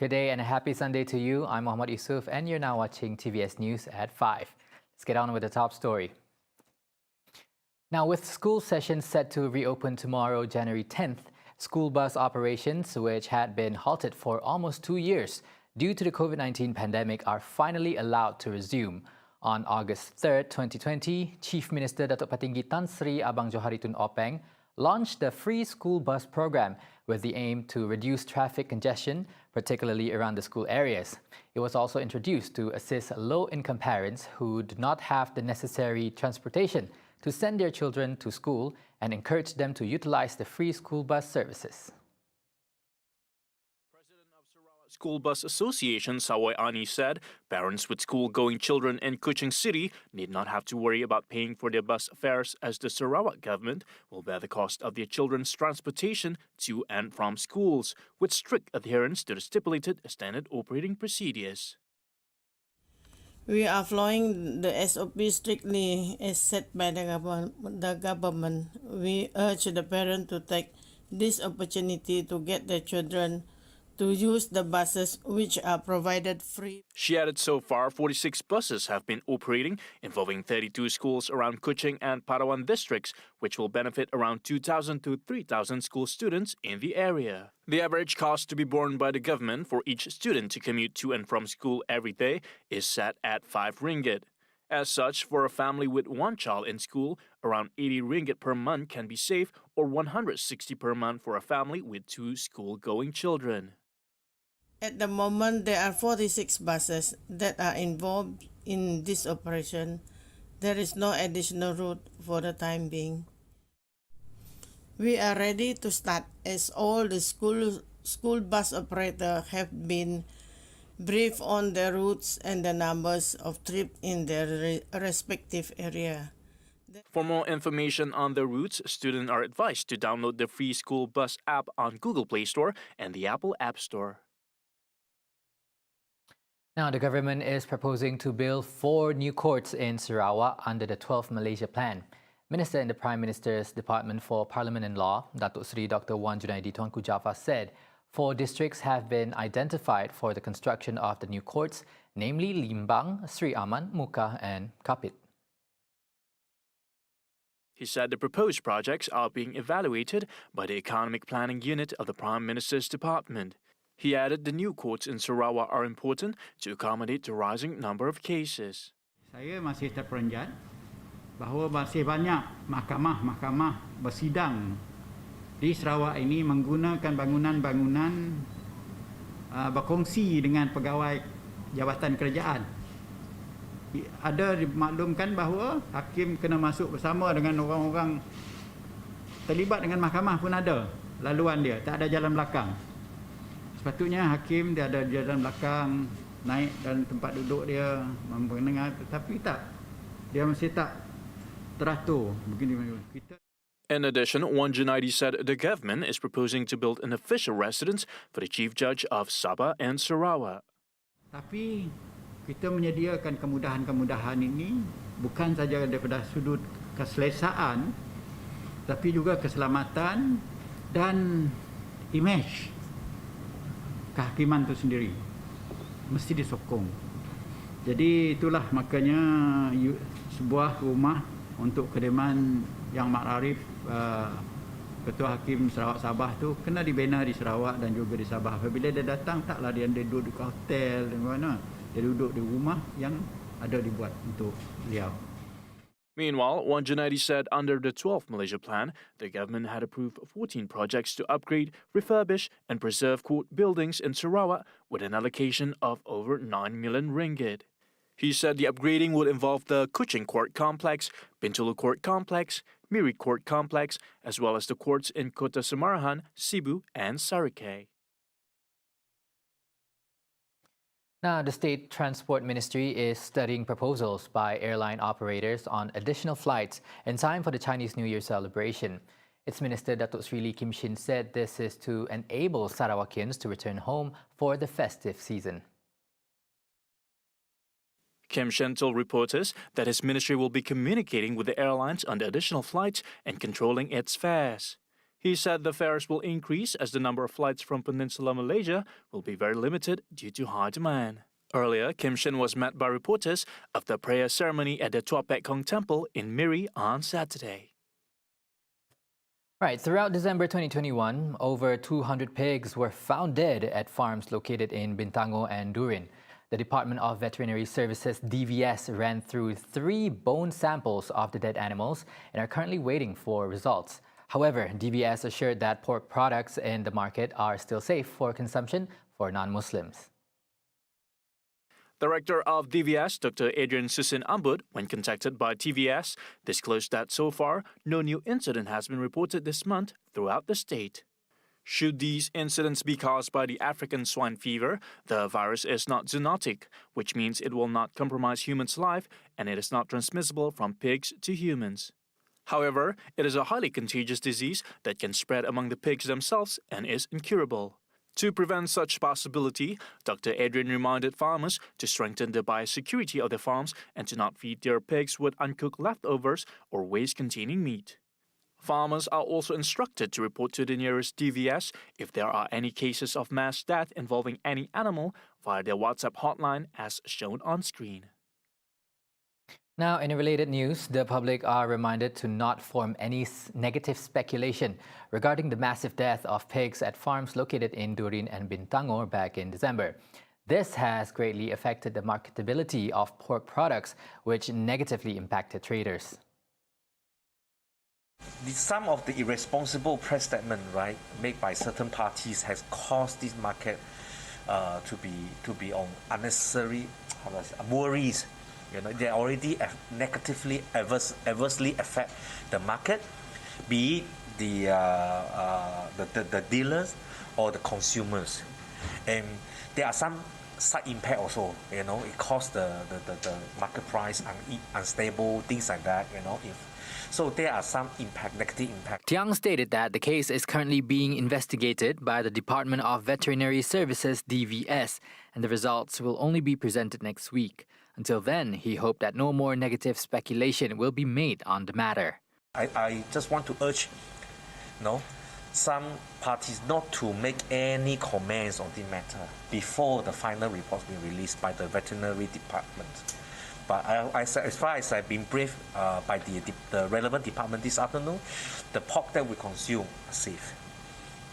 Good day and a happy Sunday to you. I'm Muhammad Yusuf and you're now watching TVS News at 5. Let's get on with the top story. Now, with school sessions set to reopen tomorrow, January 10th, school bus operations, which had been halted for almost 2 years due to the COVID-19 pandemic, are finally allowed to resume. On August 3rd, 2020, Chief Minister Datuk Patinggi Tan Sri Abang Johari Tun Openg launched the free school bus program with the aim to reduce traffic congestion, particularly around the school areas. It was also introduced to assist low-income parents who do not have the necessary transportation to send their children to school and encourage them to utilize the free school bus services. School Bus Association Sawai Ani said parents with school-going children in Kuching City need not have to worry about paying for their bus fares, as the Sarawak government will bear the cost of their children's transportation to and from schools, with strict adherence to the stipulated standard operating procedures. We are following the SOP strictly as set by the government. We urge the parent to take this opportunity to get their children to use the buses which are provided free. She added so far 46 buses have been operating, involving 32 schools around Kuching and Palawan districts, which will benefit around 2,000 to 3,000 school students in the area. The average cost to be borne by the government for each student to commute to and from school every day is set at 5 ringgit. As such, for a family with one child in school, around 80 ringgit per month can be saved, or 160 per month for a family with 2 school-going children. At the moment, there are 46 buses that are involved in this operation. There is no additional route for the time being. We are ready to start as all the school bus operators have been briefed on the routes and the numbers of trips in their respective area. For more information on the routes, students are advised to download the free school bus app on Google Play Store and the Apple App Store. Now, the government is proposing to build 4 new courts in Sarawak under the 12th Malaysia Plan. Minister in the Prime Minister's Department for Parliament and Law, Datuk Seri Dr. Wan Junaidi Tuanku Jaafar, said 4 districts have been identified for the construction of the new courts, namely Limbang, Sri Aman, Muka and Kapit. He said the proposed projects are being evaluated by the Economic Planning Unit of the Prime Minister's Department. He added the new courts in Sarawak are important to accommodate the rising number of cases. Saya masih terperanjat bahawa masih banyak mahkamah-mahkamah bersidang di Sarawak ini menggunakan bangunan-bangunan berkongsi dengan pegawai jabatan kerajaan. Ada dimaklumkan bahawa hakim kena masuk bersama dengan orang-orang terlibat dengan mahkamah pun ada laluan dia, tak ada jalan belakang. Sepatutnya hakim dia ada di jalan belakang, naik dalam tempat duduk dia, mendengar, tetapi tak. Dia masih tak teratur begini. In addition, Wan Junaidi said the government is proposing to build an official residence for the Chief Judge of Sabah and Sarawak. Tapi kita menyediakan kemudahan-kemudahan ini bukan saja daripada sudut keselesaan, tapi juga keselamatan dan imej kehakiman itu sendiri mesti disokong. Jadi itulah makanya sebuah rumah untuk kediaman yang makrif Ketua Hakim Sarawak Sabah tu kena dibina di Sarawak dan juga di Sabah. Apabila dia datang, taklah dia duduk di hotel dan mana. Dia duduk di rumah yang ada dibuat untuk beliau. Meanwhile, Wan Junaidi said under the 12th Malaysia Plan, the government had approved 14 projects to upgrade, refurbish and preserve court buildings in Sarawak with an allocation of over 9 million ringgit. He said the upgrading would involve the Kuching Court Complex, Bintulu Court Complex, Miri Court Complex, as well as the courts in Kota Samarahan, Sibu and Sarikei. Now, the State Transport Ministry is studying proposals by airline operators on additional flights in time for the Chinese New Year celebration. Its Minister Datuk Sri Lee Kim Shin said this is to enable Sarawakians to return home for the festive season. Kim Shin told reporters that his ministry will be communicating with the airlines on the additional flights and controlling its fares. He said the fares will increase as the number of flights from Peninsular Malaysia will be very limited due to high demand. Earlier, GENSHIN was met by reporters of the prayer ceremony at the Tua Pek Kong Temple in Miri on Saturday. Right, throughout December 2021, over 200 pigs were found dead at farms located in Bintango and Durin. The Department of Veterinary Services (DVS) ran through 3 bone samples of the dead animals and are currently waiting for results. However, DVS assured that pork products in the market are still safe for consumption for non-Muslims. Director of DVS, Dr. Adrian Susin Ambud, when contacted by TVS, disclosed that so far, no new incident has been reported this month throughout the state. Should these incidents be caused by the African swine fever, the virus is not zoonotic, which means it will not compromise humans' life and it is not transmissible from pigs to humans. However, it is a highly contagious disease that can spread among the pigs themselves and is incurable. To prevent such possibility, Dr. Adrian reminded farmers to strengthen the biosecurity of their farms and to not feed their pigs with uncooked leftovers or waste containing meat. Farmers are also instructed to report to the nearest DVS if there are any cases of mass death involving any animal via their WhatsApp hotline as shown on screen. Now, in related news, the public are reminded to not form any negative speculation regarding the massive death of pigs at farms located in Durin and Bintango back in December. This has greatly affected the marketability of pork products, which negatively impacted traders. Some of the irresponsible press statement, right, made by certain parties has caused this market to be on unnecessary worries. You know, they already negatively, adversely affect the market, be it the dealers or the consumers, and there are some side impact also. You know, it caused the market price unstable, things like that. You know, so there are some impact, negative impact. Tiang stated that the case is currently being investigated by the Department of Veterinary Services (DVS), and the results will only be presented next week. Until then, he hoped that no more negative speculation will be made on the matter. I just want to urge, some parties not to make any comments on the matter before the final reports be released by the veterinary department. But as far as I've been briefed by the relevant department this afternoon, the pork that we consume are safe.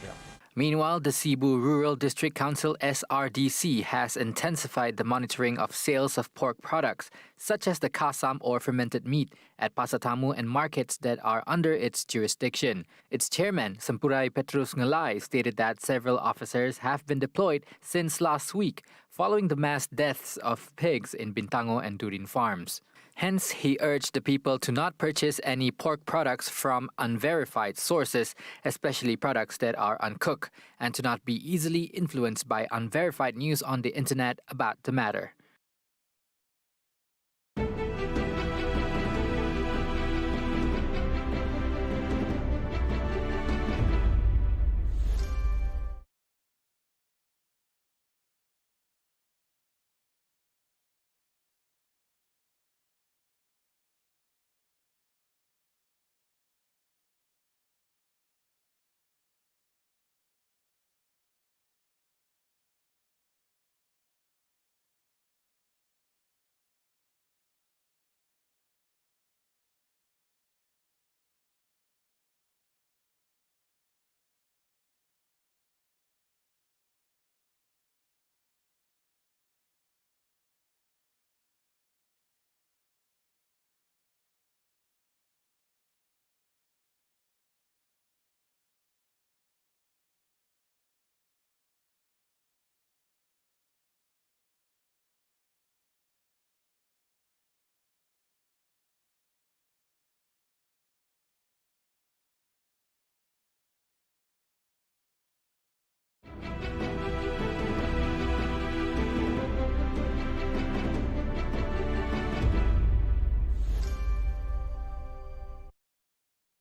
Yeah. Meanwhile, the Cebu Rural District Council (SRDC) has intensified the monitoring of sales of pork products, such as the kasam or fermented meat, at Pasar Tamu and markets that are under its jurisdiction. Its chairman, Sempurai Petrus Ngelai, stated that several officers have been deployed since last week, following the mass deaths of pigs in Bintango and Durin farms. Hence, he urged the people to not purchase any pork products from unverified sources, especially products that are uncooked, and to not be easily influenced by unverified news on the internet about the matter.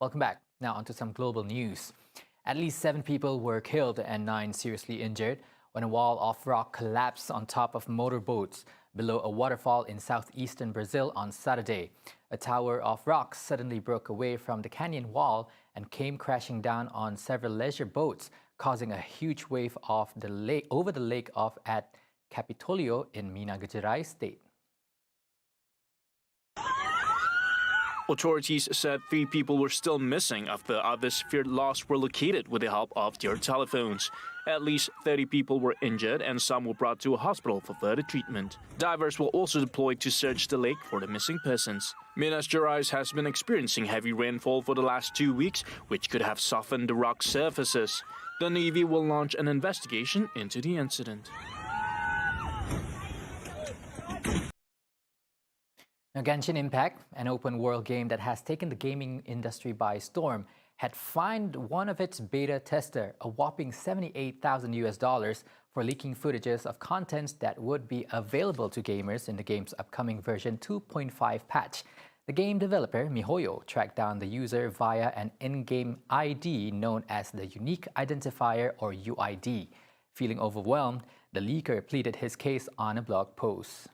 Welcome back. Now onto some global news. At least 7 people were killed and 9 seriously injured when a wall of rock collapsed on top of motorboats below a waterfall in southeastern Brazil on Saturday. A tower of rocks suddenly broke away from the canyon wall and came crashing down on several leisure boats, causing a huge wave of the lake over the lake of at Capitolio in Minas Gerais state. Authorities said 3 people were still missing after others feared lost were located with the help of their telephones. At least 30 people were injured and some were brought to a hospital for further treatment. Divers were also deployed to search the lake for the missing persons. Minas Gerais has been experiencing heavy rainfall for the last 2 weeks, which could have softened the rock surfaces. The Navy will launch an investigation into the incident. Now, Genshin Impact, an open-world game that has taken the gaming industry by storm, had fined one of its beta tester a whopping $78,000 for leaking footages of contents that would be available to gamers in the game's upcoming version 2.5 patch. The game developer, MiHoYo, tracked down the user via an in-game ID known as the Unique Identifier or UID. Feeling overwhelmed, the leaker pleaded his case on a blog post.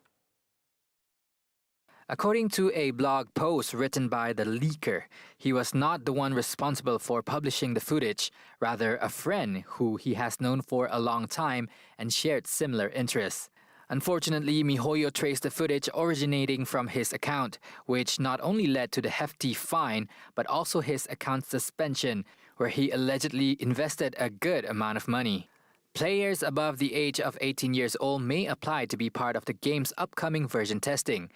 According to a blog post written by the leaker, he was not the one responsible for publishing the footage, rather a friend who he has known for a long time and shared similar interests. Unfortunately, MiHoYo traced the footage originating from his account, which not only led to the hefty fine, but also his account suspension, where he allegedly invested a good amount of money. Players above the age of 18 years old may apply to be part of the game's upcoming version testing.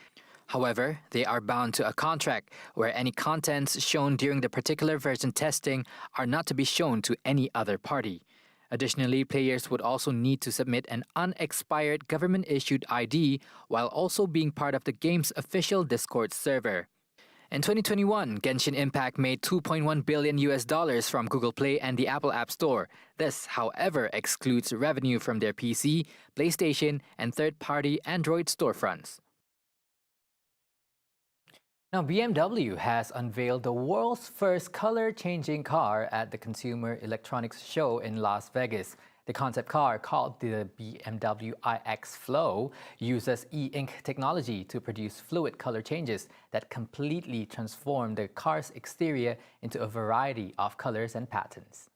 However, they are bound to a contract where any contents shown during the particular version testing are not to be shown to any other party. Additionally, players would also need to submit an unexpired government-issued ID while also being part of the game's official Discord server. In 2021, Genshin Impact made $2.1 billion from Google Play and the Apple App Store. This, however, excludes revenue from their PC, PlayStation, and third-party Android storefronts. Now, BMW has unveiled the world's first color-changing car at the Consumer Electronics Show in Las Vegas. The concept car, called the BMW iX Flow, uses e-ink technology to produce fluid color changes that completely transform the car's exterior into a variety of colors and patterns.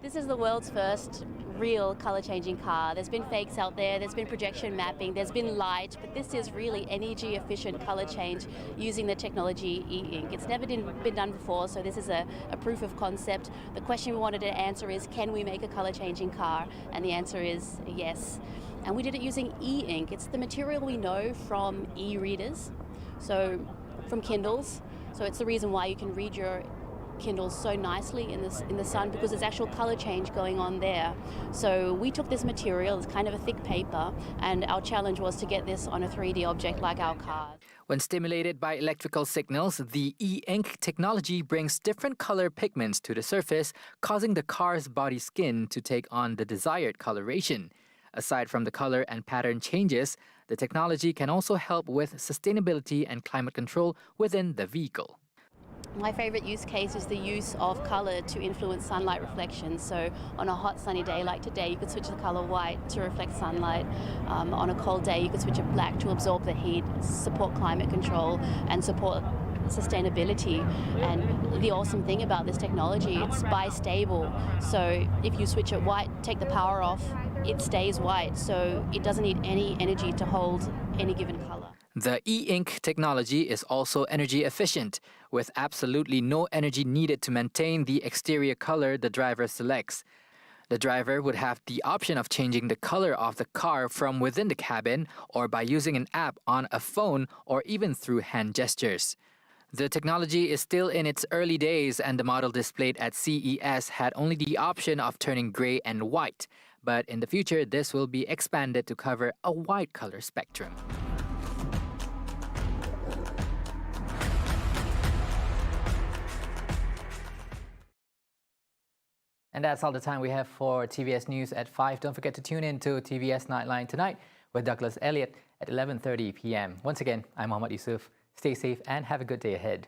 This is the world's first real color-changing car. There's been fakes out there, there's been projection mapping, there's been light, but this is really energy-efficient color change using the technology e-ink. It's never been done before, so this is a proof of concept. The question we wanted to answer is, can we make a color-changing car? And the answer is yes. And we did it using e-ink. It's the material we know from e-readers, so from Kindles. So it's the reason why you can read your Kindles so nicely in the sun, because there's actual color change going on there. So we took this material, it's kind of a thick paper, and our challenge was to get this on a 3D object like our cars. When stimulated by electrical signals, the e-ink technology brings different color pigments to the surface, causing the car's body skin to take on the desired coloration. Aside from the color and pattern changes, the technology can also help with sustainability and climate control within the vehicle. My favorite use case is the use of color to influence sunlight reflection. So on a hot sunny day like today, you could switch the color white to reflect sunlight. On a cold day, you could switch it black to absorb the heat, support climate control and support sustainability. And the awesome thing about this technology, it's bistable. So if you switch it white, take the power off, it stays white. So it doesn't need any energy to hold any given color. The e-ink technology is also energy efficient, with absolutely no energy needed to maintain the exterior color the driver selects. The driver would have the option of changing the color of the car from within the cabin or by using an app on a phone or even through hand gestures. The technology is still in its early days, and the model displayed at CES had only the option of turning gray and white. But in the future, this will be expanded to cover a wide color spectrum. And that's all the time we have for TVS News at 5. Don't forget to tune in to TVS Nightline tonight with Douglas Elliott at 11:30 p.m. Once again, I'm Mohammad Yusuf. Stay safe and have a good day ahead.